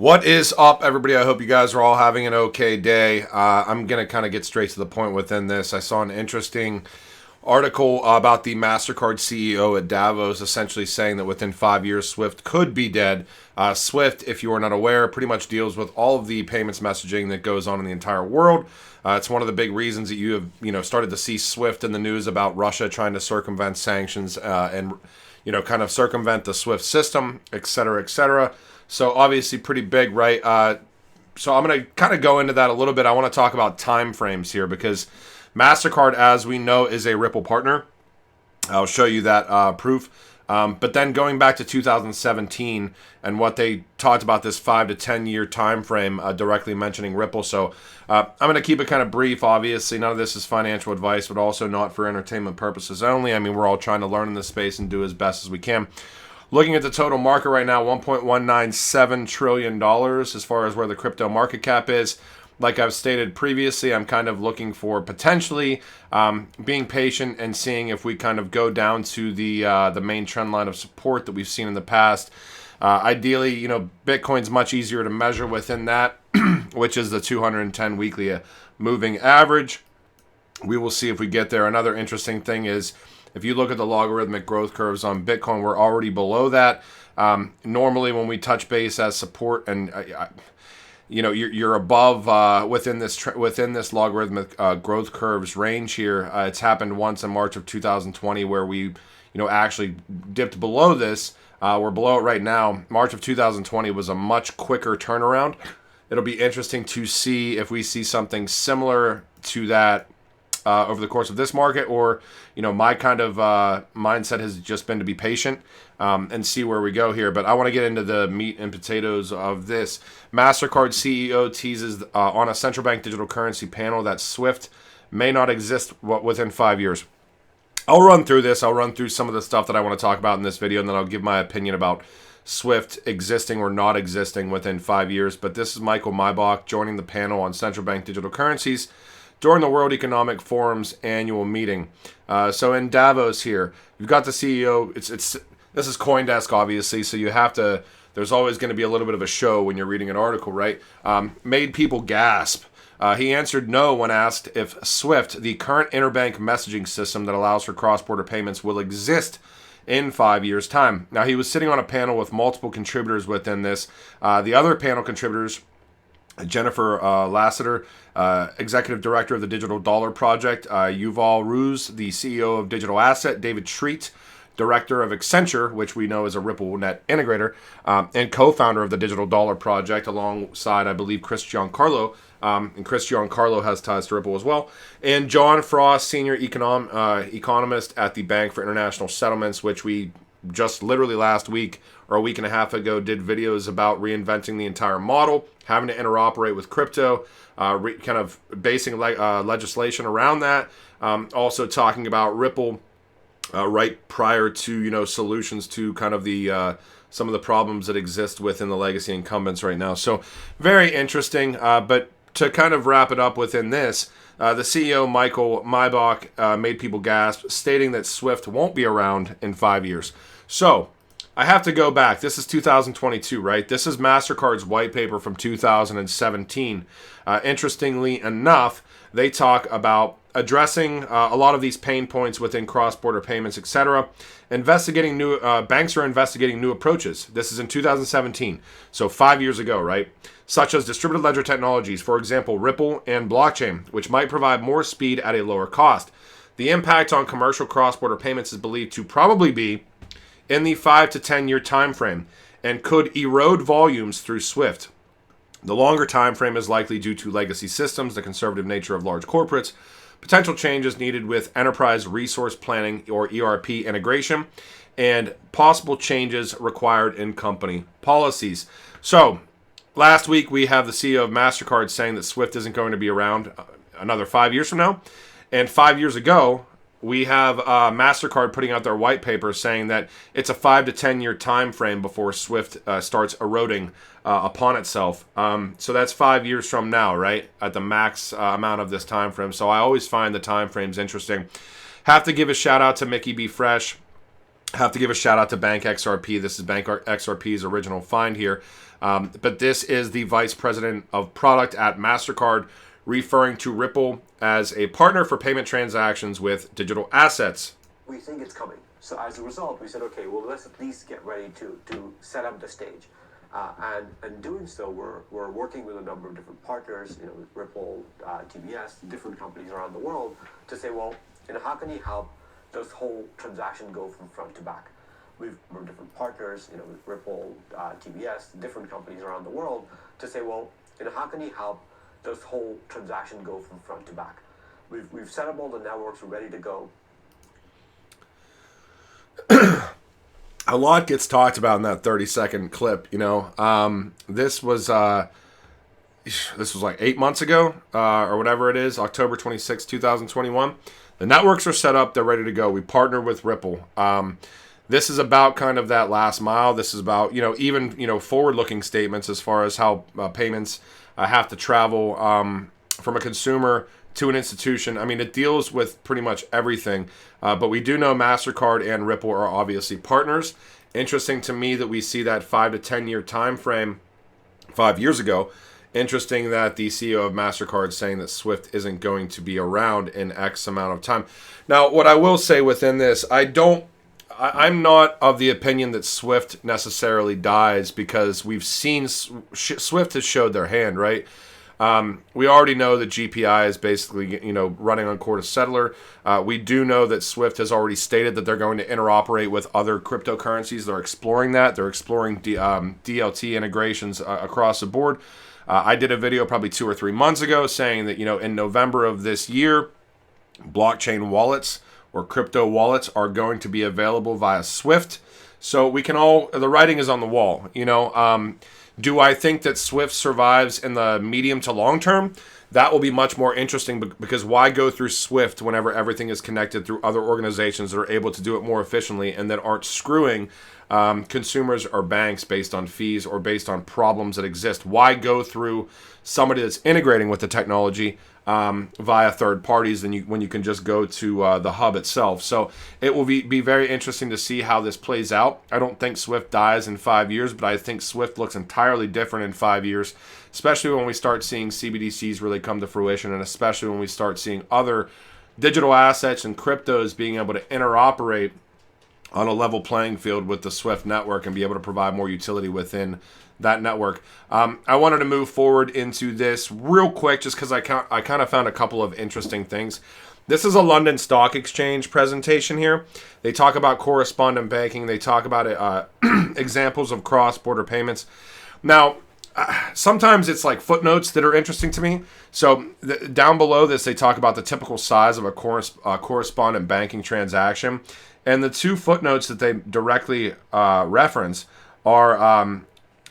What is up, everybody? I hope you guys are all having an okay day. I'm going to kind of get straight to the point within this. I saw an interesting article about the Mastercard CEO at Davos essentially saying that within 5 years, Swift could be dead. Swift, if you are not aware, pretty much deals with all of the payments messaging that goes on in the entire world. It's one of the big reasons that you have, started to see Swift in the news about Russia trying to circumvent sanctions and kind of circumvent the Swift system, et cetera, et cetera. So obviously pretty big, right? So I'm going to kind of go into that a little bit. I want to talk about time frames here because Mastercard, as we know, is a Ripple partner. I'll show you that proof. But then going back to 2017 and what they talked about this 5 to 10 year time frame, directly mentioning Ripple. So I'm going to keep it kind of brief. Obviously, none of this is financial advice, but also not for entertainment purposes only. I mean, we're all trying to learn in this space and do as best as we can. Looking at the total market right now, $1.197 trillion as far as where the crypto market cap is. Like I've stated previously, I'm kind of looking for potentially being patient and seeing if we kind of go down to the main trend line of support that we've seen in the past. Ideally, Bitcoin's much easier to measure within that, which is the 210 weekly moving average. We will see if we get there. Another interesting thing is, if you look at the logarithmic growth curves on Bitcoin, we're already below that. Normally, when we touch base as support, and you're above within this logarithmic growth curves range here. It's happened once in March of 2020, where we actually dipped below this. We're below it right now. March of 2020 was a much quicker turnaround. It'll be interesting to see if we see something similar to that over the course of this market, or my kind of mindset has just been to be patient and see where we go here. But I want to get into the meat and potatoes of this. Mastercard CEO teases on a central bank digital currency panel that Swift may not exist within 5 years. I'll run through this. I'll run through some of the stuff that I want to talk about in this video, and then I'll give my opinion about Swift existing or not existing within 5 years. But this is Michael Maybach joining the panel on central bank digital currencies during the World Economic Forum's annual meeting. So in Davos here, you've got the CEO. This is CoinDesk, obviously, so you have to. There's always going to be a little bit of a show when you're reading an article, right? Made people gasp. He answered no when asked if Swift, the current interbank messaging system that allows for cross-border payments, will exist in 5 years' time. Now, he was sitting on a panel with multiple contributors within this. The other panel contributors, Jennifer Lassiter, Executive Director of the Digital Dollar Project, Yuval Ruz, the CEO of Digital Asset, David Treat, Director of Accenture, which we know is a RippleNet integrator, and co-founder of the Digital Dollar Project, alongside, I believe, Chris Giancarlo, and Chris Giancarlo has ties to Ripple as well, and John Frost, Senior Economist at the Bank for International Settlements, which we just literally last week or a week and a half ago did videos about reinventing the entire model, having to interoperate with crypto, kind of basing legislation around that. Also talking about Ripple right prior to solutions to kind of the some of the problems that exist within the legacy incumbents right now. So very interesting. But to kind of wrap it up within this, the CEO, Michael Maybach, made people gasp, stating that Swift won't be around in 5 years. So I have to go back. This is 2022, right? This is MasterCard's white paper from 2017. Interestingly enough, they talk about addressing a lot of these pain points within cross-border payments, etc. Investigating new banks are investigating new approaches. This is in 2017, so 5 years ago, right? Such as distributed ledger technologies, for example, Ripple and blockchain, which might provide more speed at a lower cost. The impact on commercial cross-border payments is believed to probably be in the 5 to 10 year time frame and could erode volumes through Swift. The longer time frame is likely due to legacy systems, the conservative nature of large corporates, potential changes needed with enterprise resource planning or ERP integration, and possible changes required in company policies. So, last week we have the CEO of Mastercard saying that Swift isn't going to be around another 5 years from now. And 5 years ago, we have Mastercard putting out their white paper saying that it's a 5 to 10 year time frame before Swift starts eroding upon itself. So that's 5 years from now, right? At the max amount of this time frame. So I always find the time frames interesting. Have to give a shout out to Mickey B. Fresh, Have to give a shout out to Bank XRP. This is Bank XRP's original find here. But this is the vice president of product at Mastercard, referring to Ripple as a partner for payment transactions with digital assets. We think it's coming. So as a result, we said, okay, well, let's at least get ready to set up the stage. And doing so, we're working with a number of different partners, Ripple, TBS, different companies around the world, to say, well, how can you help this whole transaction go from front to back? We're different partners, with Ripple, TBS, different companies around the world, to say, well, how can you help this whole transaction go from front to back? We've set up all the networks, we're ready to go. A lot gets talked about in that 30-second clip. This was like 8 months ago, or whatever it is, October 26, 2021. The networks are set up, they're ready to go. We partnered with Ripple. This is about kind of that last mile. This is about, even forward-looking statements as far as how payments have to travel from a consumer to an institution. I mean, it deals with pretty much everything. But we do know Mastercard and Ripple are obviously partners. Interesting to me that we see that 5 to 10 year time frame 5 years ago. Interesting that the CEO of Mastercard is saying that Swift isn't going to be around in X amount of time. Now, what I will say within this, I'm not of the opinion that Swift necessarily dies, because we've seen Swift has showed their hand, right? We already know that GPI is basically, running on core to settler. We do know that Swift has already stated that they're going to interoperate with other cryptocurrencies. They're exploring that. They're exploring DLT integrations across the board. I did a video probably 2 or 3 months ago saying that, in November of this year, blockchain wallets or crypto wallets are going to be available via Swift. So the writing is on the wall, Do I think that Swift survives in the medium to long term? That will be much more interesting, because why go through Swift whenever everything is connected through other organizations that are able to do it more efficiently and that aren't screwing consumers or banks based on fees or based on problems that exist? Why go through somebody that's integrating with the technology via third parties when you can just go to the hub itself? So it will be very interesting to see how this plays out. I don't think Swift dies in 5 years, but I think Swift looks entirely different in 5 years, especially when we start seeing CBDCs really come to fruition, and especially when we start seeing other digital assets and cryptos being able to interoperate on a level playing field with the Swift network and be able to provide more utility within that network. I wanted to move forward into this real quick just because I kind of found a couple of interesting things. This is a London Stock Exchange presentation here. They talk about correspondent banking. They talk about examples of cross-border payments. Now, sometimes it's like footnotes that are interesting to me. So down below this, they talk about the typical size of a correspondent banking transaction. And the 2 footnotes that they directly reference are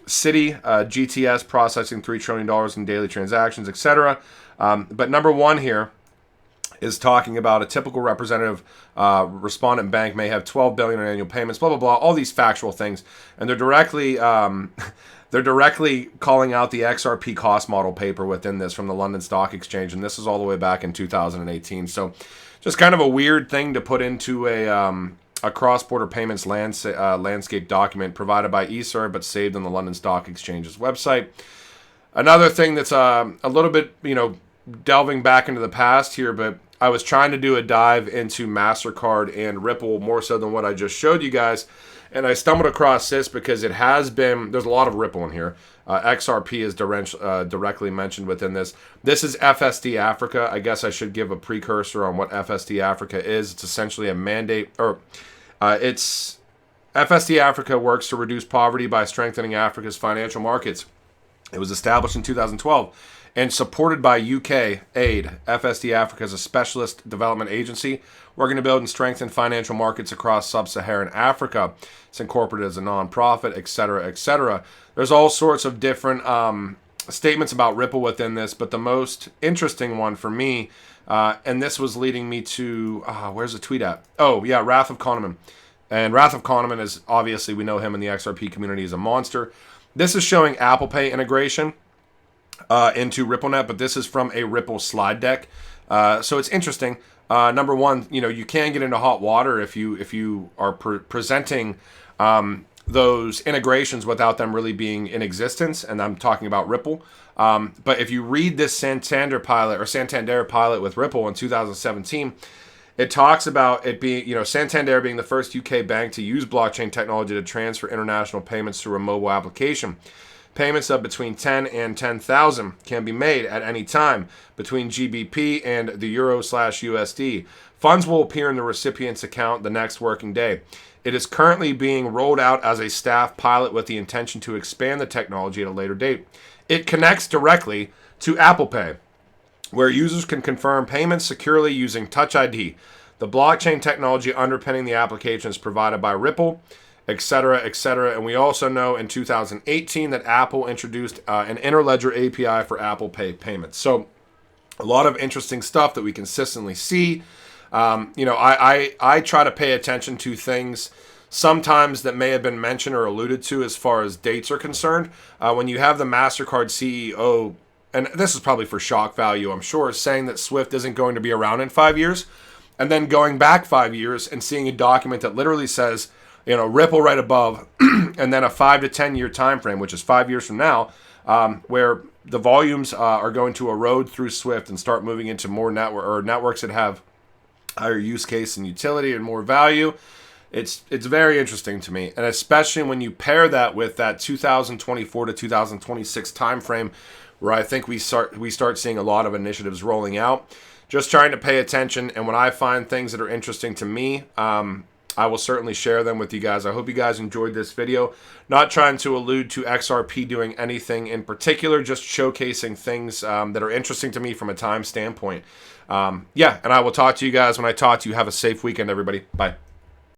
Citi, GTS processing $3 trillion in daily transactions, etc. But number 1 here is talking about a typical representative respondent bank may have 12 billion in annual payments, blah, blah, blah, all these factual things. And they're directly calling out the XRP cost model paper within this from the London Stock Exchange. And this is all the way back in 2018. So just kind of a weird thing to put into a cross-border payments landscape document provided by eServe, but saved on the London Stock Exchange's website. Another thing that's a little bit, delving back into the past here, but I was trying to do a dive into MasterCard and Ripple more so than what I just showed you guys. And I stumbled across this because there's a lot of Ripple in here. XRP is directly mentioned within this. This is FSD Africa. I guess I should give a precursor on what FSD Africa is. It's essentially a mandate, FSD Africa works to reduce poverty by strengthening Africa's financial markets. It was established in 2012 and supported by UK Aid. FSD Africa is a specialist development agency working to build and strengthen financial markets across sub-Saharan Africa. It's incorporated as a non-profit, etc., etc. There's all sorts of different statements about Ripple within this, but the most interesting one for me, and this was leading me to, where's the tweet at? Oh, yeah, Wrath of Kahneman. And Wrath of Kahneman is, obviously, we know him in the XRP community as a monster. This is showing Apple Pay integration into RippleNet, but this is from a Ripple slide deck. So it's interesting. Number one, you can get into hot water if you are presenting those integrations without them really being in existence, and I'm talking about Ripple. But if you read this Santander pilot with Ripple in 2017, it talks about it being, Santander being the first UK bank to use blockchain technology to transfer international payments through a mobile application. Payments of between 10 and 10,000 can be made at any time between GBP and the Euro/USD. Funds will appear in the recipient's account the next working day. It is currently being rolled out as a staff pilot with the intention to expand the technology at a later date. It connects directly to Apple Pay, where users can confirm payments securely using Touch ID. The blockchain technology underpinning the application is provided by Ripple, etc., etc. And we also know in 2018 that Apple introduced an Interledger API for Apple Pay payments. So a lot of interesting stuff that we consistently see. I try to pay attention to things sometimes that may have been mentioned or alluded to as far as dates are concerned. When you have the Mastercard CEO, and this is probably for shock value, I'm sure, saying that Swift isn't going to be around in 5 years, and then going back 5 years and seeing a document that literally says, Ripple right above, and then a 5 to 10 year time frame, which is 5 years from now, where the volumes are going to erode through Swift and start moving into more networks that have higher use case and utility and more value. It's very interesting to me, and especially when you pair that with that 2024 to 2026 time frame, where I think we start seeing a lot of initiatives rolling out. Just trying to pay attention, and when I find things that are interesting to me, I will certainly share them with you guys. I hope you guys enjoyed this video. Not trying to allude to XRP doing anything in particular, just showcasing things that are interesting to me from a time standpoint. And I will talk to you guys when I talk to you. Have a safe weekend, everybody. Bye.